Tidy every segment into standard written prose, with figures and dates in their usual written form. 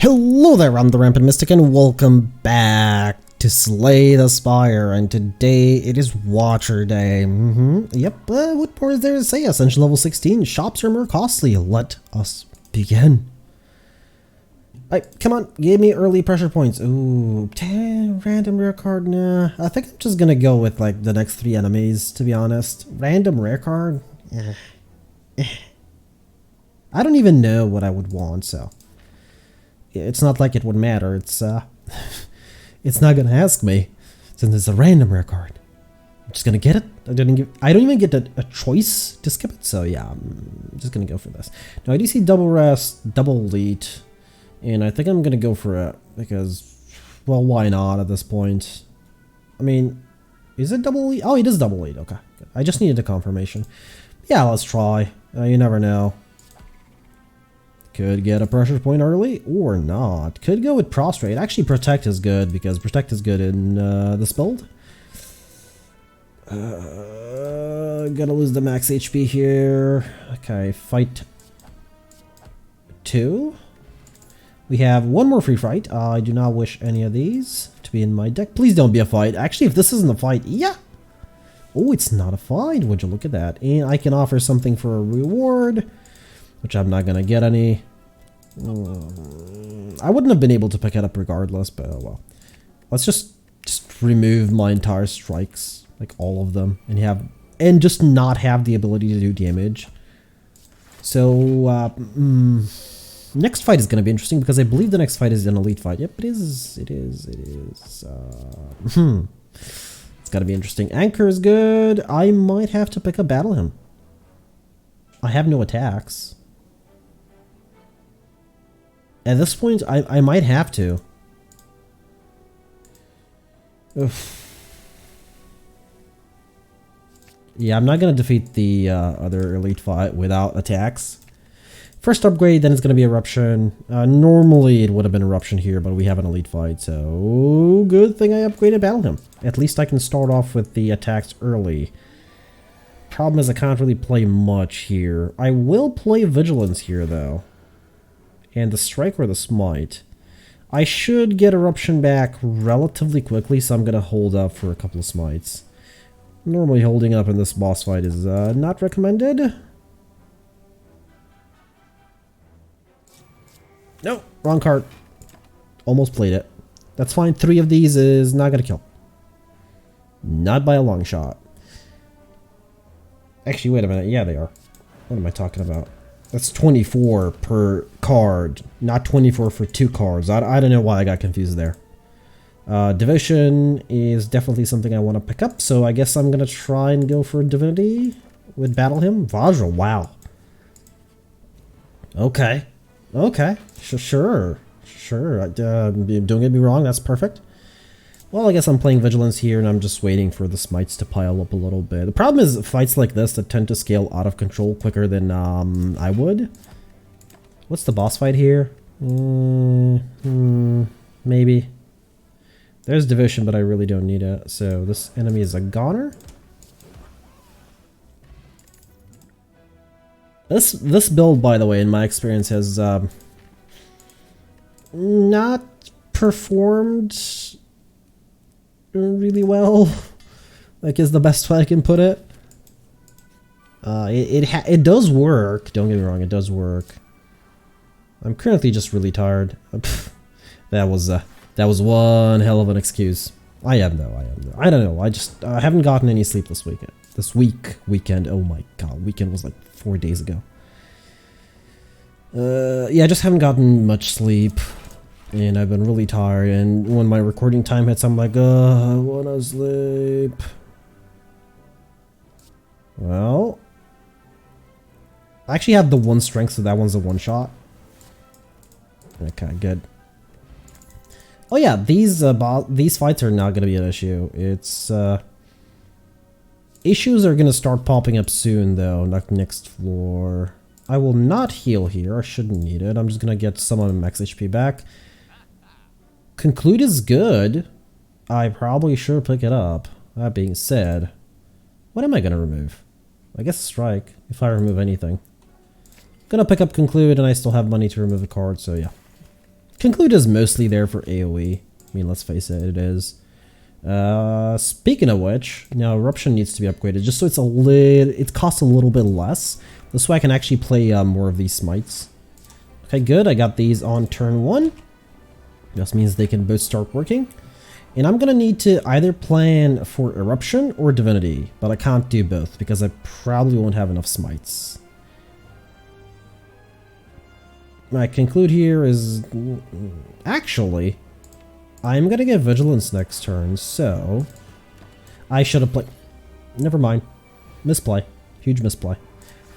Hello there, I'm the Rampant Mystic and welcome back to Slay the Spire, and today it is Watcher Day. Yep, what more is there to say? Ascension level 16, shops are more costly. Let us begin. Come on, give me early pressure points. Ooh, 10 random rare card, nah. I think I'm just gonna go with like the next 3 enemies, to be honest. Random rare card? I don't even know what I would want, so... It's not like it would matter. It's it's not gonna ask me since it's a random rare card. I'm just gonna get it. I don't even get a choice to skip it. So yeah, I'm just gonna go for this. Now I do see double rest, double elite, and I think I'm gonna go for it because, well, why not at this point? I mean, is it double elite? Oh, it is double elite. Okay, good. I just needed a confirmation. Yeah, let's try. You never know. Could get a pressure point early, or not. Could go with prostrate. Actually, protect is good, because protect is good in this build. Gonna lose the max HP here. Okay, fight 2. We have one more free fight. I do not wish any of these to be in my deck. Please don't be a fight. Actually, if this isn't a fight, yeah. Oh, it's not a fight. Would you look at that? And I can offer something for a reward, which I'm not gonna get any. I wouldn't have been able to pick it up regardless, but oh well. Let's just remove my entire strikes, like all of them, and just not have the ability to do damage. So next fight is gonna be interesting because I believe the next fight is an elite fight. Yep, it is. It is. It's gotta be interesting. Anchor is good. I might have to pick up Battle Hymn. I have no attacks. At this point, I might have to. Oof. Yeah, I'm not going to defeat the other elite fight without attacks. First upgrade, then it's going to be Eruption. Normally, it would have been Eruption here, but we have an elite fight, so good thing I upgraded Battle Hymn. At least I can start off with the attacks early. Problem is I can't really play much here. I will play Vigilance here, though. And the Strike or the Smite. I should get Eruption back relatively quickly, so I'm going to hold up for a couple of Smites. Normally holding up in this boss fight is not recommended. No, wrong card. Almost played it. That's fine. 3 of these is not going to kill. Not by a long shot. Actually, wait a minute. Yeah, they are. What am I talking about? That's 24 per card, not 24 for 2 cards. I don't know why I got confused there. Devotion is definitely something I want to pick up, so I guess I'm going to try and go for Divinity with Battle Hymn. Vajra, wow. Okay. Okay. Sure. Don't get me wrong, that's perfect. Well, I guess I'm playing Vigilance here, and I'm just waiting for the Smites to pile up a little bit. The problem is fights like this that tend to scale out of control quicker than I would. What's the boss fight here? Maybe. There's Devotion, but I really don't need it. So this enemy is a goner. This build, by the way, in my experience, has not performed really well, like, is the best way I can put it. It does work, don't get me wrong, it does work. I'm currently just really tired. That was one hell of an excuse. I am though. I don't know, I haven't gotten any sleep this weekend. Oh my god, weekend was like 4 days ago. Yeah, I just haven't gotten much sleep. And I've been really tired, and when my recording time hits, I'm like, I wanna sleep. Well, I actually have the 1 strength, so that one's a 1-shot. Okay, good. Oh yeah, these fights are not gonna be an issue. It's issues are gonna start popping up soon, though. Like next floor. I will not heal here. I shouldn't need it. I'm just gonna get some of my max HP back. Conclude is good. I probably should pick it up. That being said, what am I gonna remove? I guess Strike, if I remove anything. Gonna pick up Conclude, and I still have money to remove a card, so yeah. Conclude is mostly there for AoE. I mean, let's face it, it is. Speaking of which, now Eruption needs to be upgraded just so it costs a little bit less. This way I can actually play more of these smites. Okay, good. I got these on turn 1. This means they can both start working. And I'm gonna need to either plan for Eruption or Divinity, but I can't do both because I probably won't have enough smites. My conclude here is actually I'm gonna get Vigilance next turn, so I should have played. Never mind. Misplay. Huge misplay.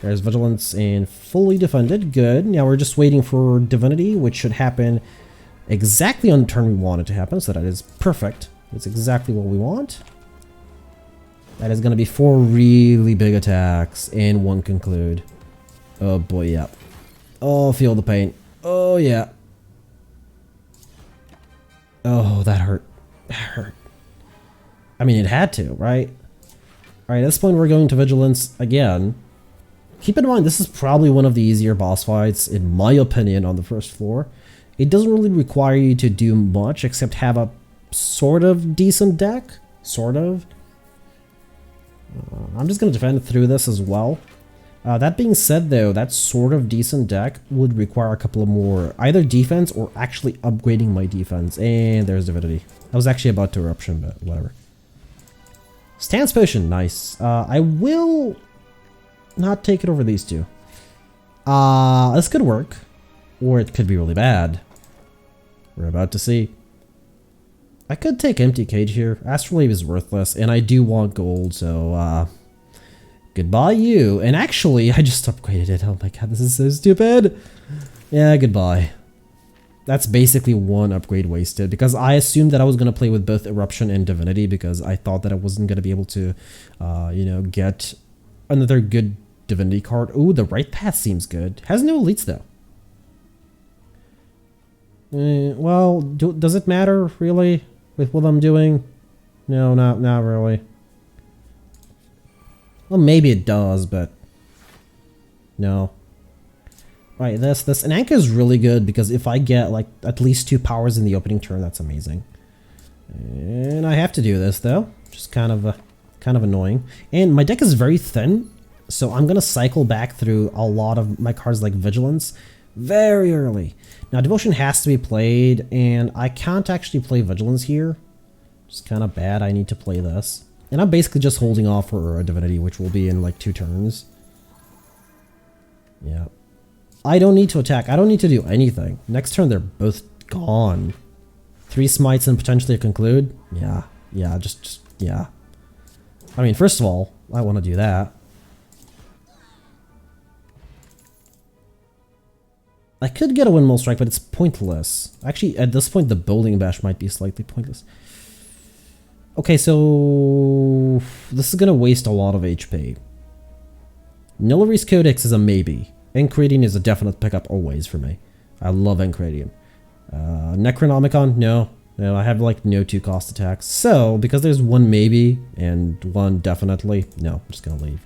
There's Vigilance and fully defended. Good. Now we're just waiting for Divinity, which should happen exactly on the turn we want it to happen, so that is perfect. That's exactly what we want. That is going to be 4 really big attacks and 1 conclude. Oh boy, yeah. Oh, feel the pain. Oh yeah. Oh, that hurt. That hurt. I mean, it had to, right? Alright, at this point we're going to Vigilance again. Keep in mind, this is probably one of the easier boss fights, in my opinion, on the first floor. It doesn't really require you to do much except have a sort of decent deck. Sort of. I'm just going to defend through this as well. That being said though, that sort of decent deck would require a couple of more either defense or actually upgrading my defense. And there's Divinity. I was actually about to Eruption, but whatever. Stance Potion, nice. I will not take it over these two. This could work. Or it could be really bad. We're about to see. I could take Empty Cage here. Astrolabe is worthless, and I do want gold, so goodbye you. And actually, I just upgraded it. Oh my god, this is so stupid. Yeah, goodbye. That's basically 1 upgrade wasted, because I assumed that I was going to play with both Eruption and Divinity, because I thought that I wasn't going to be able to, you know, get another good Divinity card. Ooh, the Right Path seems good. Has no elites, though. Well, does it matter, really, with what I'm doing? No, not really. Well, maybe it does, but no. Right, this. And Anka is really good, because if I get, like, at least 2 powers in the opening turn, that's amazing. And I have to do this, though. Just kind of annoying. And my deck is very thin, so I'm going to cycle back through a lot of my cards like Vigilance very early. Now, Devotion has to be played, and I can't actually play Vigilance here. It's kind of bad. I need to play this. And I'm basically just holding off for a Divinity, which will be in like 2 turns. Yeah. I don't need to attack. I don't need to do anything. Next turn, they're both gone. 3 smites and potentially a conclude? Yeah. Yeah, just yeah. I mean, first of all, I want to do that. I could get a Windmill Strike, but it's pointless. Actually, at this point, the Building Bash might be slightly pointless. Okay, so this is going to waste a lot of HP. Nilari's Codex is a maybe. Enchiridion is a definite pickup always for me. I love Enchiridion. Necronomicon? No. No, I have like no 2-cost attacks. So, because there's 1 maybe and 1 definitely, no, I'm just going to leave.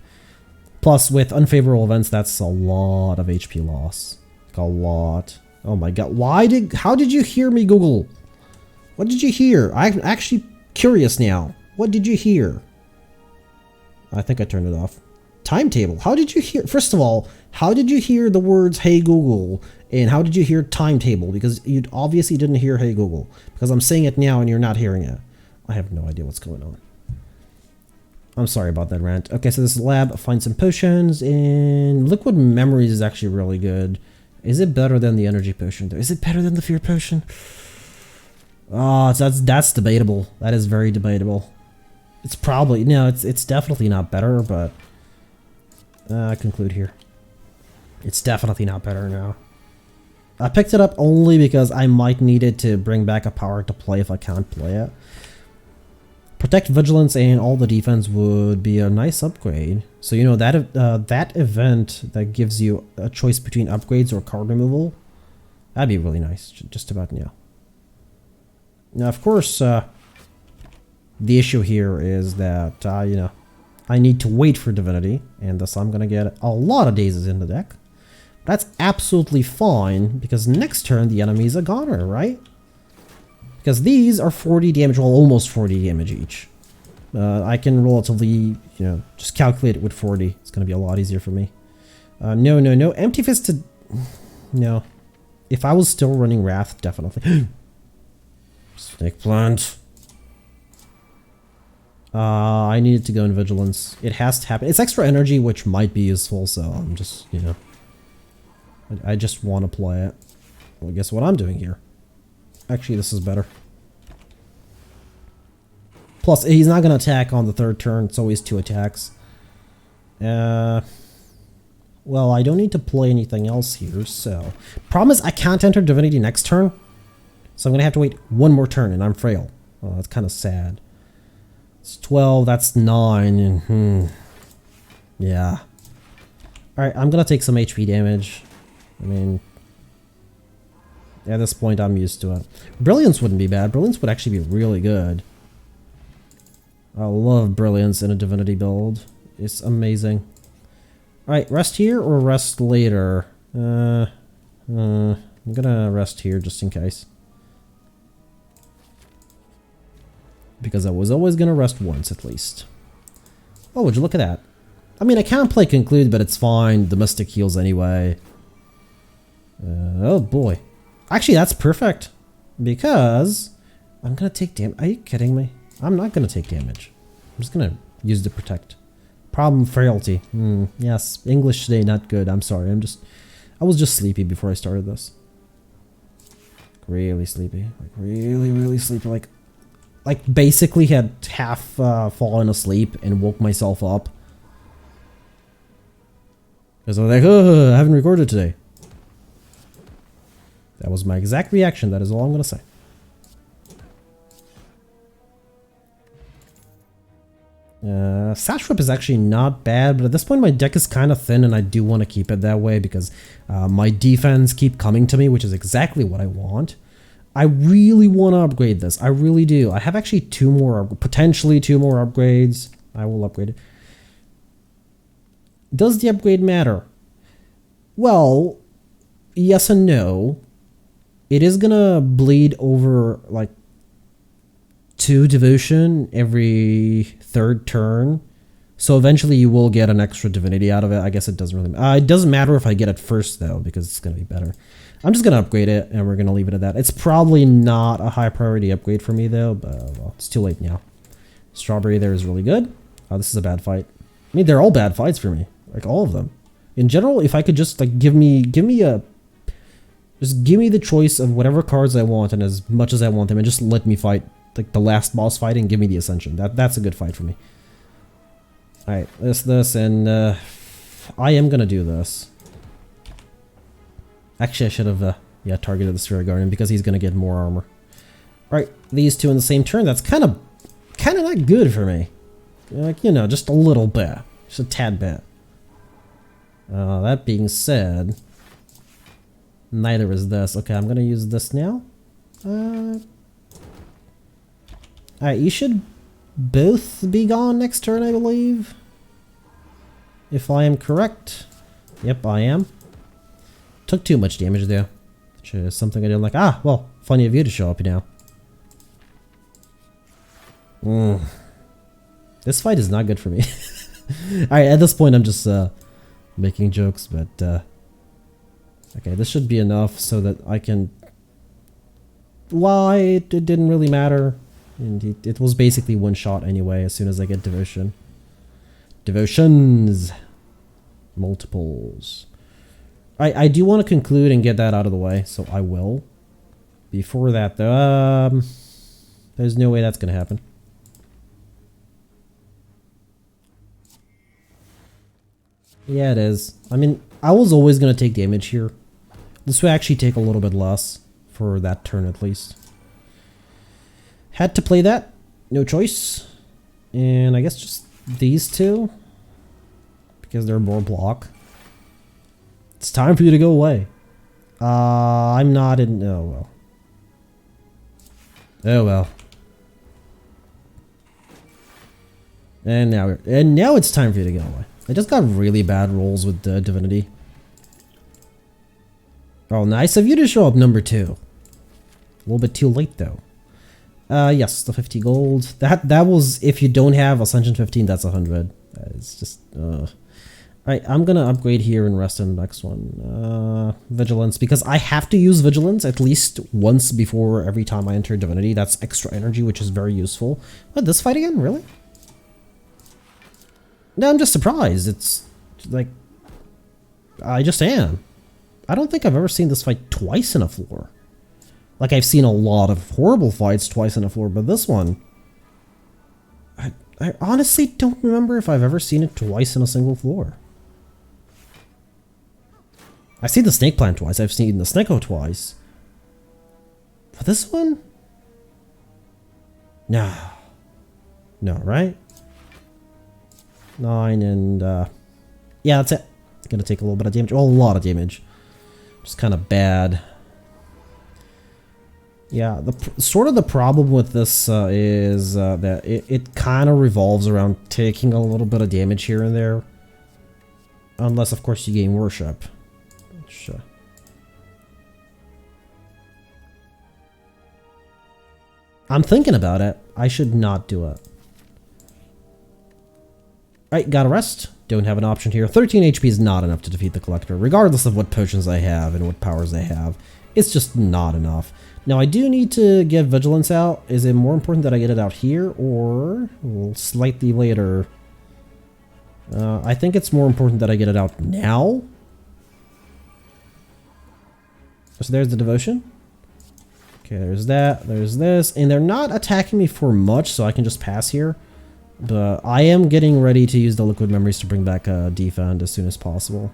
Plus, with unfavorable events, that's a lot of HP loss. Like a lot. Oh my god. How did you hear me, Google? What did you hear? I'm actually curious now. What did you hear? I think I turned it off. Timetable. How did you hear? First of all, how did you hear the words "Hey Google" and how did you hear timetable? Because you obviously didn't hear "Hey Google" because I'm saying it now and you're not hearing it. I have no idea what's going on. I'm sorry about that rant. Okay, so this lab, find some potions, and Liquid Memories is actually really good. Is it better than the Energy Potion? Is it better than the Fear Potion? Oh, that's debatable. That is very debatable. It's probably, no, it's definitely not better, but I conclude here. It's definitely not better now. I picked it up only because I might need it to bring back a power to play if I can't play it. Protect, Vigilance, and all the defense would be a nice upgrade. So, you know, that event that gives you a choice between upgrades or card removal, that'd be really nice, just about now. Now, of course, the issue here is that, you know, I need to wait for Divinity, and thus I'm going to get a lot of dazes in the deck. That's absolutely fine, because next turn the enemy is a goner, right? Because these are 40 damage, well, almost 40 damage each. I can relatively, you know, just calculate it with 40. It's going to be a lot easier for me. No, no, no. Empty Fisted... No. If I was still running Wrath, definitely. Snake Plant. I needed to go in Vigilance. It has to happen. It's extra energy, which might be useful, so I'm just, you know... I just want to play it. Well, guess what I'm doing here? Actually, this is better. Plus, he's not going to attack on the third turn. It's always 2 attacks. Well, I don't need to play anything else here, so... Problem is, I can't enter Divinity next turn. So I'm going to have to wait one more turn, and I'm frail. Oh, that's kind of sad. It's 12, that's 9, and... Yeah. Alright, I'm going to take some HP damage. I mean... At this point, I'm used to it. Brilliance wouldn't be bad. Brilliance would actually be really good. I love Brilliance in a Divinity build. It's amazing. Alright, rest here or rest later? I'm gonna rest here just in case. Because I was always gonna rest once at least. Oh, would you look at that? I mean, I can't play Conclude, but it's fine. The Mystic heals anyway. Oh boy. Actually, that's perfect. Because I'm gonna take damage. Are you kidding me? I'm not gonna take damage. I'm just gonna use the Protect. Problem, frailty. Yes, English today not good. I'm sorry. I was just sleepy before I started this. Really sleepy. Like really, really sleepy. Like basically had half fallen asleep and woke myself up. Because I was like, oh, I haven't recorded today. That was my exact reaction. That is all I'm gonna say. Sash Whip is actually not bad, but at this point my deck is kind of thin and I do want to keep it that way because my defense keep coming to me, which is exactly what I want. I really want to upgrade this. I really do. I have actually potentially two more upgrades. I will upgrade it. Does the upgrade matter? Well, yes and no. It is gonna bleed over like 2 devotion every 3rd turn. So eventually you will get an extra divinity out of it. I guess it doesn't really matter. It doesn't matter if I get it first though, because it's gonna be better. I'm just gonna upgrade it and we're gonna leave it at that. It's probably not a high priority upgrade for me though, but well, it's too late now. Strawberry there is really good. Oh, this is a bad fight. I mean, they're all bad fights for me. Like all of them. In general, if I could just like give me the choice of whatever cards I want and as much as I want them and just let me fight like the last boss fight and give me the Ascension. That's a good fight for me. Alright, this, and I am gonna do this. Actually, I should have targeted the Sphere Guardian because he's gonna get more armor. Alright, these two in the same turn, that's kind of not good for me. Like, you know, just a little bit. Just a tad bit. That being said, neither is this. Okay, I'm gonna use this now. Alright, you should both be gone next turn, I believe. If I am correct. Yep, I am. Took too much damage there. Which is something I didn't like. Ah, well, funny of you to show up now. This fight is not good for me. Alright, at this point I'm just making jokes, but okay, this should be enough so that I can... Well, it didn't really matter. And it was basically one shot anyway as soon as I get Devotion. Devotions! Multiples. I do want to conclude and get that out of the way, so I will. Before that though, there's no way that's gonna happen. Yeah, it is. I mean, I was always gonna take damage here. This would actually take a little bit less for that turn at least. Had to play that. No choice. And I guess just these two. Because they're more block. It's time for you to go away. I'm not in... Oh, well. Oh, well. And now it's time for you to go away. I just got really bad rolls with Divinity. Oh, nice of you to show up number 2. A little bit too late though. Yes, the 50 gold. That was, if you don't have Ascension 15, that's 100. It's just, Alright, I'm gonna upgrade here and rest in the next one. Vigilance, because I have to use Vigilance at least once before every time I enter Divinity. That's extra energy, which is very useful. What, this fight again? Really? No, I'm just surprised. It's, like, I just am. I don't think I've ever seen this fight twice in a floor. Like, I've seen a lot of horrible fights twice in a floor, but this one... I honestly don't remember if I've ever seen it twice in a single floor. I've seen the snake plant twice, I've seen the sneko twice. But this one? No. No, right? 9 and, yeah, that's it. Gonna take a little bit of damage. Well, a lot of damage. Just kind of bad. Yeah, sort of the problem with this is that it kind of revolves around taking a little bit of damage here and there. Unless, of course, you gain worship. Which, I'm thinking about it. I should not do it. Alright, gotta rest. Don't have an option here. 13 HP is not enough to defeat the Collector, regardless of what potions I have and what powers I have. It's just not enough. Now, I do need to get Vigilance out. Is it more important that I get it out here, or slightly later? I think it's more important that I get it out now. So there's the Devotion. Okay, there's that. There's this. And they're not attacking me for much, so I can just pass here. But I am getting ready to use the Liquid Memories to bring back Defend as soon as possible.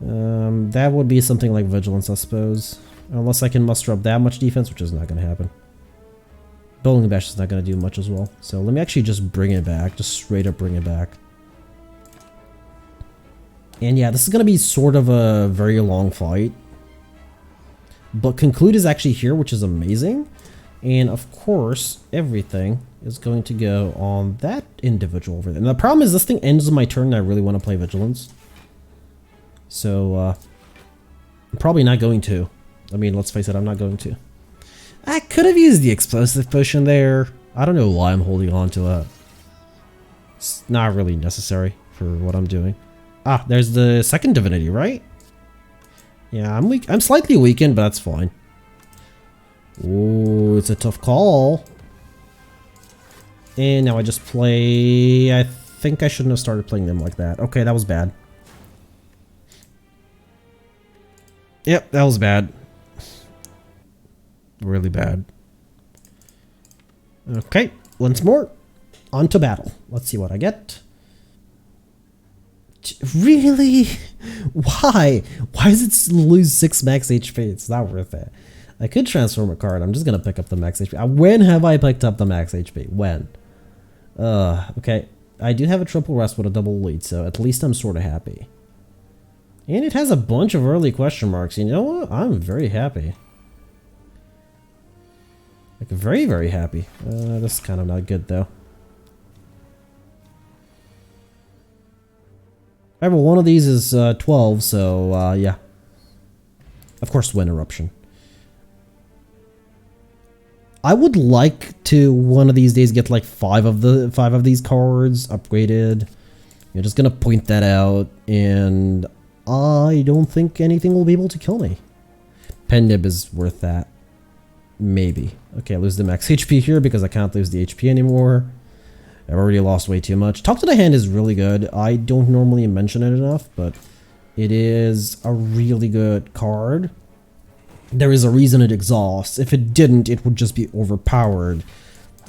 That would be something like Vigilance, I suppose. Unless I can muster up that much defense, which is not going to happen. Bowling Bash is not going to do much as well. So let me actually just bring it back. Just straight up bring it back. And yeah, this is going to be sort of a very long fight. But Conclude is actually here, which is amazing. And of course, everything is going to go on that individual over there. And the problem is this thing ends my turn and I really want to play Vigilance. So, I'm probably not going to. I mean, let's face it, I'm not going to. I could have used the Explosive Potion there. I don't know why I'm holding on to it. It's not really necessary for what I'm doing. Ah, there's the second Divinity, right? Yeah, I'm weak. I'm slightly weakened, but that's fine. Oh, it's a tough call. And now I just play... I think I shouldn't have started playing them like that. Okay, that was bad. Yep, that was bad. Really bad. Okay, once more. On to battle. Let's see what I get. Really? Why? Why does it lose 6 max HP? It's not worth it. I could transform a card. I'm just gonna pick up the max HP. When have I picked up the max HP? When? Okay. I do have a triple rest with a double lead, so at least I'm sort of happy. And it has a bunch of early question marks. You know what? I'm very happy. Like, very, very happy. This is kind of not good, though. Alright, well, one of these is 12, so, yeah. Of course, Wind Eruption. I would like to, one of these days, get, like, 5 of these cards upgraded. You're just gonna point that out, and I don't think anything will be able to kill me. Pendib is worth that. Maybe. Okay, I lose the max HP here because I can't lose the HP anymore. I've already lost way too much. Talk to the Hand is really good. I don't normally mention it enough, but it is a really good card. There is a reason it exhausts. If it didn't, it would just be overpowered.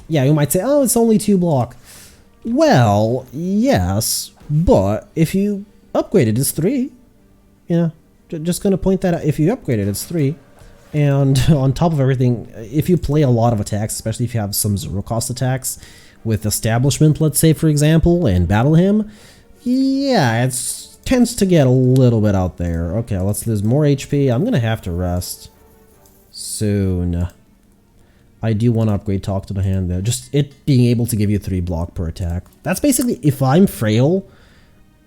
Yeah, you might say, oh, it's only 2 block. Well, yes, but if you upgrade it, it's 3. You know, just gonna point that out. If you upgrade it, it's 3. And on top of everything, if you play a lot of attacks, especially if you have some 0-cost attacks with Establishment, let's say, for example, and battle him, yeah, it tends to get a little bit out there. Okay, let's lose more HP. I'm gonna have to rest soon. I do want to upgrade Talk to the Hand, though. Just it being able to give you 3 block per attack. That's basically, if I'm frail,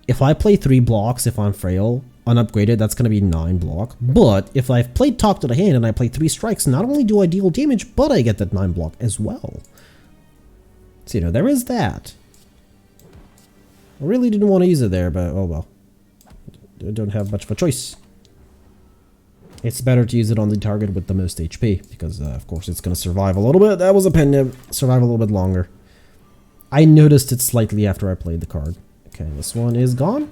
if I play 3 blocks, if I'm frail, unupgraded, that's going to be 9 block. But if I've played Talk to the Hand and I play 3 strikes, not only do I deal damage, but I get that 9 block as well. So, you know, there is that. I really didn't want to use it there, but oh well. I don't have much of a choice. It's better to use it on the target with the most HP, because of course it's going to survive a little bit. That was a pendant. Survive a little bit longer. I noticed it slightly after I played the card. Okay, this one is gone.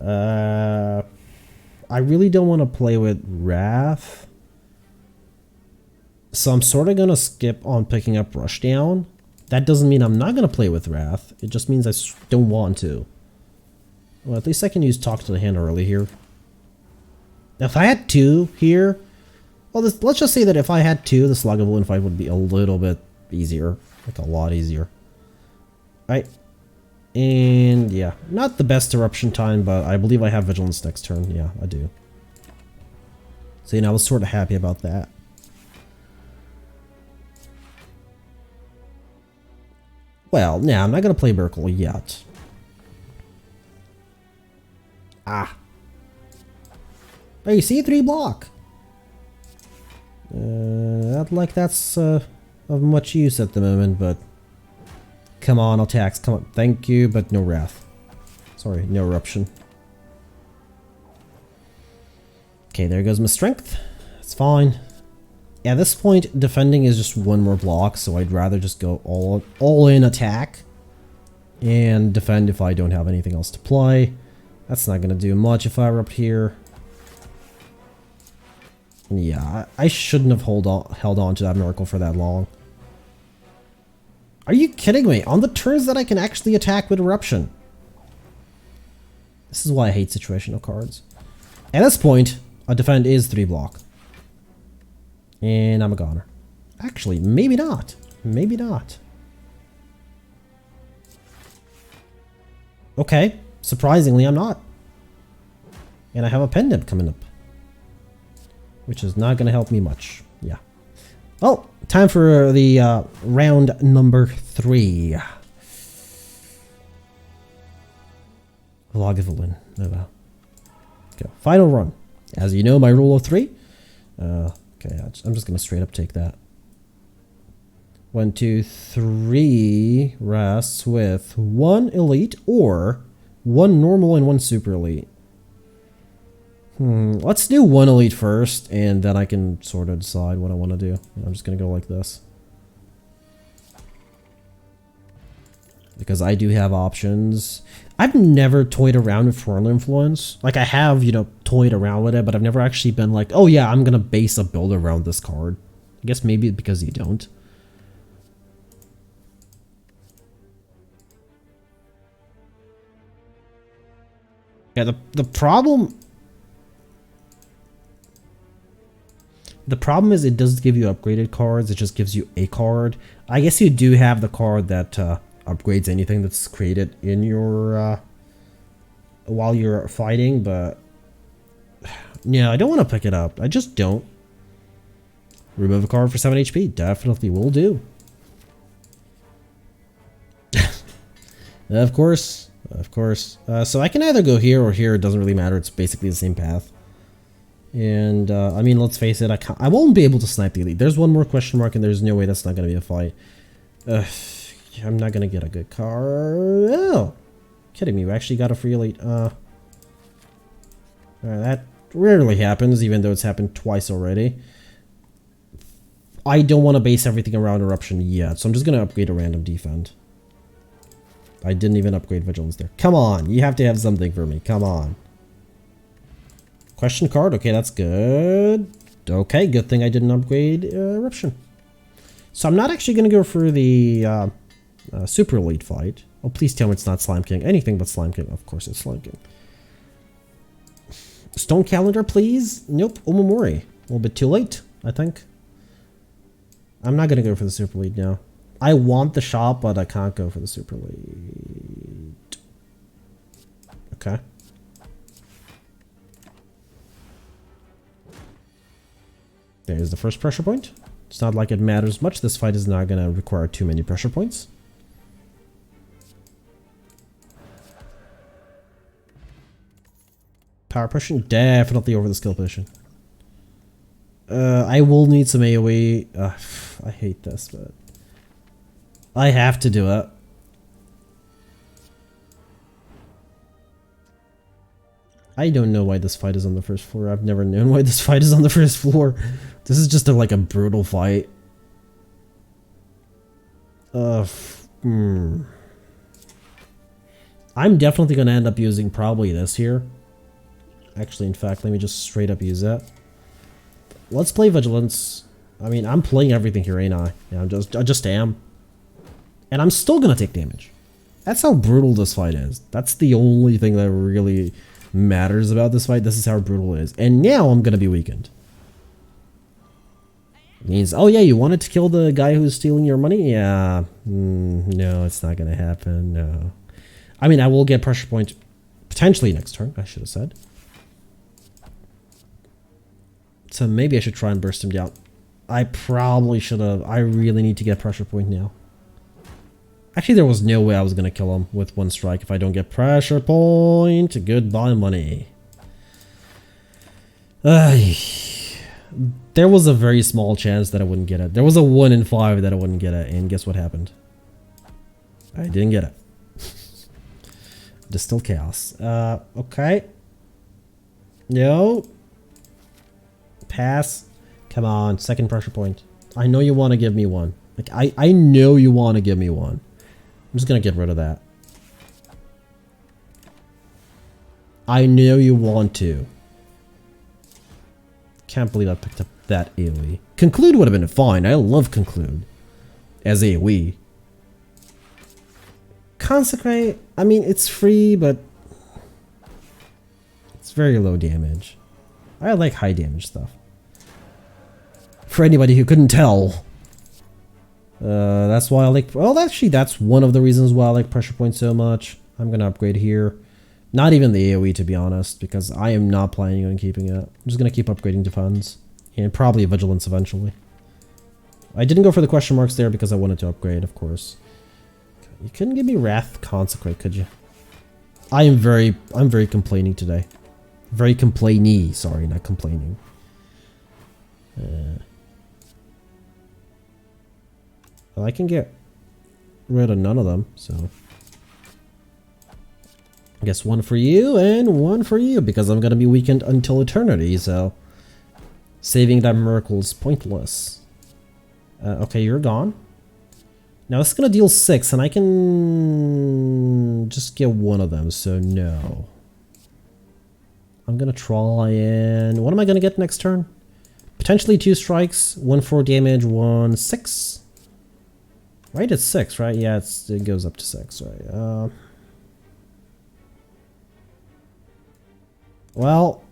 I really don't want to play with Wrath. So I'm sort of going to skip on picking up Rushdown. That doesn't mean I'm not going to play with Wrath. It just means I don't want to. Well, at least I can use Talk to the Hand early here. Now, if I had 2 here, well, let's just say that if I had 2, the Slug of Wind fight would be a little bit easier. Like a lot easier. Right? And yeah, not the best eruption time, but I believe I have Vigilance next turn. Yeah, I do. So, you know, I was sort of happy about that. Well, nah, I'm not going to play Merkle yet. Ah. Oh, you see, 3 block. Not like that's of much use at the moment, but come on, attacks, come on. Thank you, but no Wrath. Sorry, no Eruption. Okay, there goes my strength. It's fine. At this point, defending is just 1 more block, so I'd rather just go all in attack and defend if I don't have anything else to play. That's not going to do much if I erupt here. Yeah, I shouldn't have held on to that Miracle for that long. Are you kidding me? On the turns that I can actually attack with Eruption. This is why I hate situational cards. At this point, a defend is 3 block. And I'm a goner. Actually, maybe not. Maybe not. Okay, surprisingly I'm not. And I have a pendant coming up. Which is not going to help me much. Yeah. Well, time for the round number 3. Lagavulin. Oh well. Okay, final run. As you know, my rule of 3. Okay, I'm just going to straight up take that. 1, 2, 3 rests with 1 elite or 1 normal and 1 super elite. Let's do 1 elite first, and then I can sort of decide what I want to do. I'm just going to go like this. Because I do have options. I've never toyed around with Foreign Influence. Like, I have, you know, toyed around with it, but I've never actually been like, oh yeah, I'm going to base a build around this card. I guess maybe because you don't. Yeah, the problem... The problem is it doesn't give you upgraded cards, it just gives you a card. I guess you do have the card that upgrades anything that's created in your while you're fighting, but yeah, I don't want to pick it up. I just don't. Remove a card for 7 HP, definitely will do. Of course. So I can either go here or here, it doesn't really matter, it's basically the same path. And, I mean, let's face it, I won't be able to snipe the elite. There's 1 more question mark, and there's no way that's not going to be a fight. I'm not going to get a good card. Oh! Kidding me, we actually got a free elite. That rarely happens, even though it's happened twice already. I don't want to base everything around Eruption yet, so I'm just going to upgrade a random defend. I didn't even upgrade Vigilance there. Come on, you have to have something for me. Come on. Question card, okay, that's good. Okay, good thing I didn't upgrade Eruption. So I'm not actually going to go for the Super Elite fight. Oh, please tell me it's not Slime King. Anything but Slime King. Of course it's Slime King. Stone Calendar, please. Nope, Omamori. A little bit too late, I think. I'm not going to go for the Super Elite now. I want the shop, but I can't go for the Super Elite. Okay. There's the first pressure point. It's not like it matters much. This fight is not going to require too many pressure points. Power potion? Definitely over the skill potion. I will need some AoE. I hate this, but I have to do it. I don't know why this fight is on the first floor. I've never known why this fight is on the first floor. This is just like a brutal fight. I'm definitely going to end up using probably this here. Actually, in fact, let me just straight up use that. Let's play Vigilance. I mean, I'm playing everything here, ain't I? Yeah, I just am. And I'm still going to take damage. That's how brutal this fight is. That's the only thing that really matters about this fight. This is how brutal it is. And now I'm going to be weakened. It means, oh yeah, you wanted to kill the guy who's stealing your money? Yeah. No, it's not going to happen. No. I mean, I will get pressure point potentially next turn, I should have said. So maybe I should try and burst him down. I probably should have. I really need to get pressure point now. Actually, there was no way I was going to kill him with one strike if I don't get pressure point. Goodbye, money. There was a very small chance that I wouldn't get it. There was a 1 in 5 that I wouldn't get it. And guess what happened? I didn't get it. Distill chaos. Okay. No. Pass. Come on. Second pressure point. I know you want to give me one. Like, I know you want to give me one. I'm just going to get rid of that. I know you want to. Can't believe I picked up that AoE. Conclude would have been fine. I love Conclude as AoE. Consecrate, I mean, it's free, but it's very low damage. I like high damage stuff. For anybody who couldn't tell. That's why I like, well, actually, that's one of the reasons why I like pressure point so much. I'm going to upgrade here. Not even the AoE, to be honest, because I am not planning on keeping it. I'm just going to keep upgrading defense. And probably vigilance eventually. I didn't go for the question marks there because I wanted to upgrade, of course. You couldn't give me Wrath Consecrate, could you? I'm very complaining today. Very complainy, sorry, not complaining. Well, I can get rid of none of them, so I guess one for you and one for you, because I'm gonna be weakened until eternity, so saving that miracle is pointless. Okay, you're gone. Now it's gonna deal 6, and I can just get one of them, so no. I'm gonna try and... what am I gonna get next turn? Potentially 2 strikes, 1 4 damage, 1 6. Right, it's 6, right? Yeah, it goes up to 6, right? Well,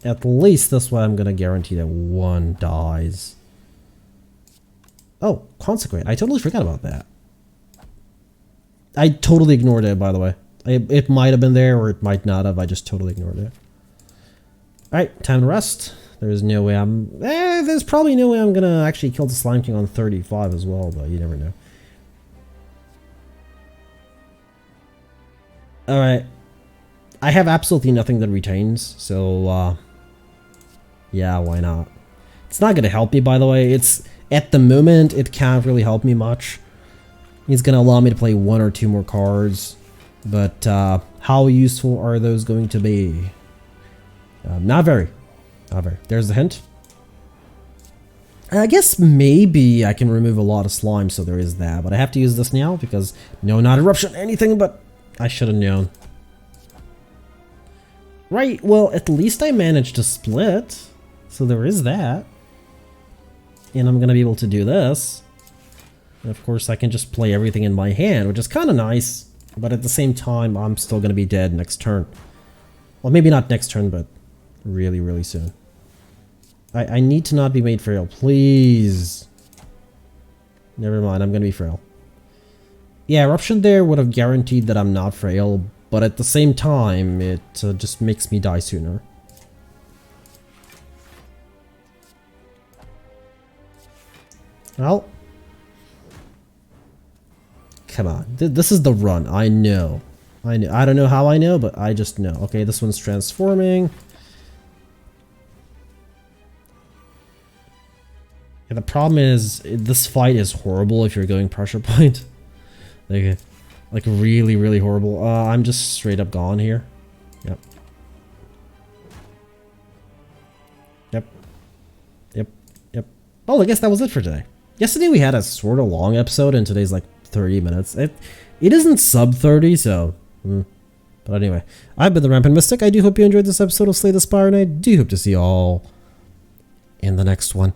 at least this way I'm gonna guarantee that 1 dies. Oh, Consecrate. I totally forgot about that. I totally ignored it, by the way. It might have been there, or it might not have. I just totally ignored it. Alright, time to rest. There's no way I'm... there's probably no way I'm gonna actually kill the Slime King on 35 as well, but you never know. Alright. I have absolutely nothing that retains, so, yeah, why not? It's not gonna help me, by the way. It's... at the moment, it can't really help me much. It's gonna allow me to play 1 or 2 more cards. But, how useful are those going to be? Not very. Not very. There's the hint. I guess maybe I can remove a lot of slime, so there is that. But I have to use this now because, no, not eruption, anything, but I should have known. Right, well, at least I managed to split. So there is that. And I'm gonna be able to do this. And of course, I can just play everything in my hand, which is kind of nice. But at the same time, I'm still gonna be dead next turn. Well, maybe not next turn, but really, really soon. I need to not be made frail, please. Never mind, I'm gonna be frail. Yeah, eruption there would have guaranteed that I'm not frail, but at the same time, it just makes me die sooner. Well, come on. This is the run. I know. I don't know how I know, but I just know. Okay, this one's transforming. Yeah, the problem is this fight is horrible if you're going pressure point. like really, really horrible. I'm just straight up gone here. Yep. Yep. Yep. Yep. Oh, I guess that was it for today. Yesterday we had a sort of long episode and today's like 30 minutes. It isn't sub 30, so... But anyway, I've been the Rampant Mystic. I do hope you enjoyed this episode of Slay the Spire, and I do hope to see you all in the next one.